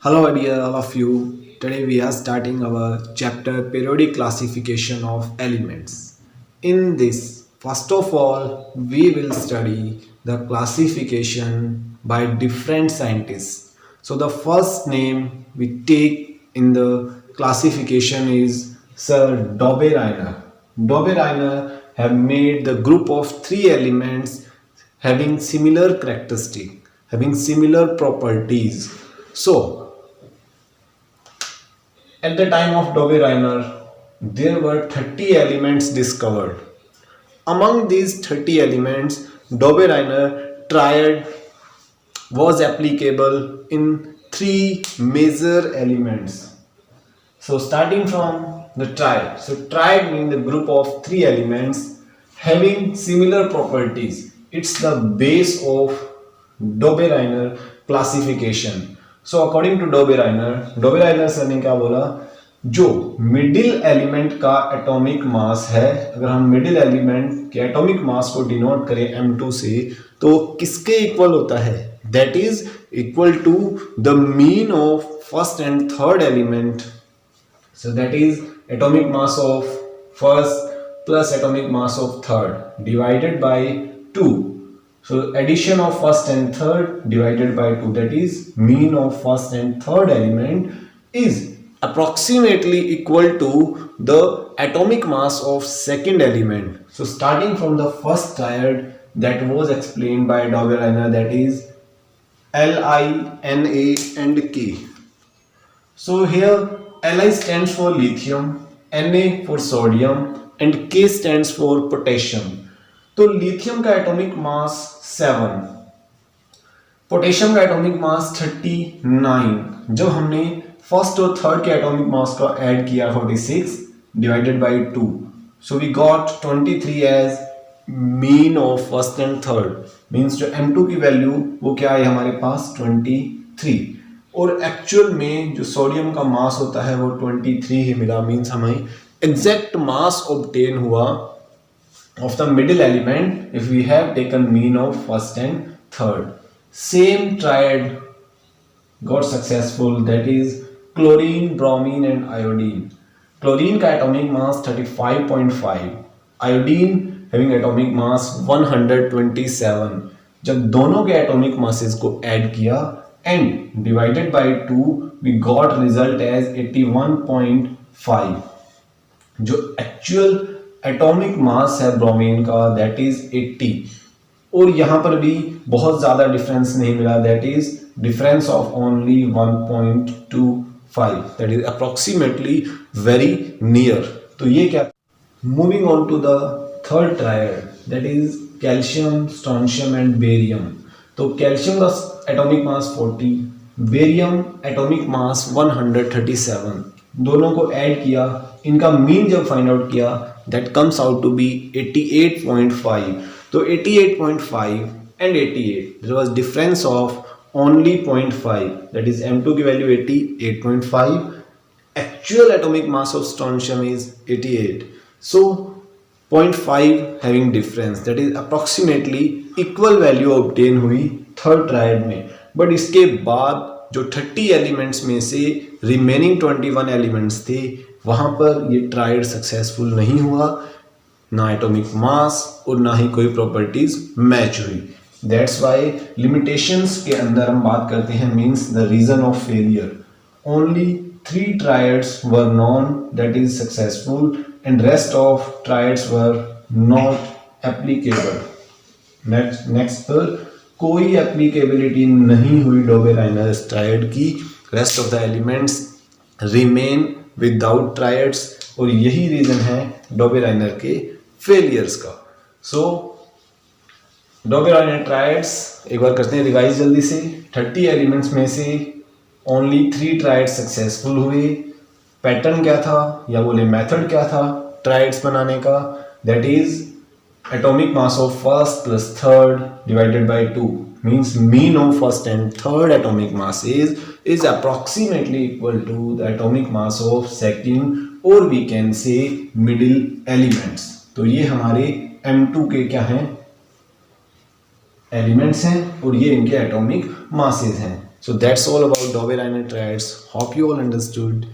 Hello, dear all of you. Today we are starting our chapter periodic classification of elements. In this, first of all, we will study the classification by different scientists. So, the first name we take in the classification is Sir Dobbe-Reiner. Dobbe-Reiner have made the group of three elements having similar characteristic, having similar properties. So, at the time of Dobbe-Reiner, there were 30 elements discovered. Among these 30 elements, Dobbe-Reiner triad was applicable in three major elements. So starting from the triad. So triad means the group of three elements having similar properties. It's the base of Dobbe-Reiner classification. So according to Dobbe-Reiner sir ने क्या बोला, जो middle element का atomic मास है, अगर हम middle element के atomic mass को डिनोट करें m2 से, तो किसके इक्वल होता है? That is equal to the mean of first and third element. So that is atomic mass of first plus atomic mass of third divided by 2. So addition of first and third divided by 2, that is mean of first and third element, is approximately equal to the atomic mass of second element. So starting from the first triad that was explained by Dobbe-Reiner, that is Li, Na and K. So here Li stands for lithium, Na for sodium and K stands for potassium. तो lithium का atomic मास 7, potassium का atomic मास 39. जब हमने first और third के atomic mass का add किया 46 divided by 2, so we got 23 as mean of first and third. Means जो m2 की वैल्यू वो क्या है हमारे पास 23, और एक्चुअल में जो सोडियम का मास होता है वो 23 ही मिला. मींस हमें एग्जैक्ट मास ऑब्टेन हुआ of the middle element if we have taken mean of first and third. Same triad got successful, that is chlorine, bromine and iodine. Chlorine का atomic mass 35.5, iodine having atomic mass 127. जब दोनों के atomic masses को add किया and divided by 2, we got result as 81.5. जो actual atomic mass है bromine का that is 80, और यहां पर भी बहुत ज्यादा डिफरेंस नहीं मिला, that is difference of only 1.25, that is approximately very near. तो ये क्या, moving on to the third triad that is calcium, strontium and barium. तो कैल्शियम का atomic mass 40, barium atomic mass 137. दोनों को ऐड किया, इनका मीन जब फाइंड आउट किया that comes out to be 88.5. तो 88.5 and 88, there was difference of only 0.5, that is m2 की value 80, 8.5. Actual atomic mass of strontium is 88. So 0.5 having difference, that is approximately equal value obtain हुई third triad में. But इसके बाद जो 30 elements में से remaining 21 elements थे, वहां पर ये ट्रायड सक्सेसफुल नहीं हुआ, ना एटॉमिक मास और ना ही कोई प्रॉपर्टीज मैच हुई. दैट्स वाई लिमिटेशंस के अंदर हम बात करते हैं, means the reason of failure. Only 3 triads were known that is successful and rest of triads were not applicable. Next पर कोई एप्लीकेबिलिटी नहीं हुई डोबे-राइनर ट्रायड की. Rest of the elements remain without triads, और यही रीजन है डोबे-राइनर के failures का. सो डोबे-राइनर ट्रायड्स एक बार करते हैं रिवाइज जल्दी से. 30 एलिमेंट्स में से ओनली 3 ट्रायड्स सक्सेसफुल हुए. पैटर्न क्या था या बोले मेथड क्या था ट्रायड्स बनाने का? That is atomic mass of first plus third divided by 2, means mean of first and third atomic masses is approximately equal to the atomic mass of second, or we can say middle elements. तो ये हमारे m2 के क्या हैं elements हैं और ये इनके एटॉमिक मासेस हैं. So that's all about Dobereiner triads. Hope you all understood.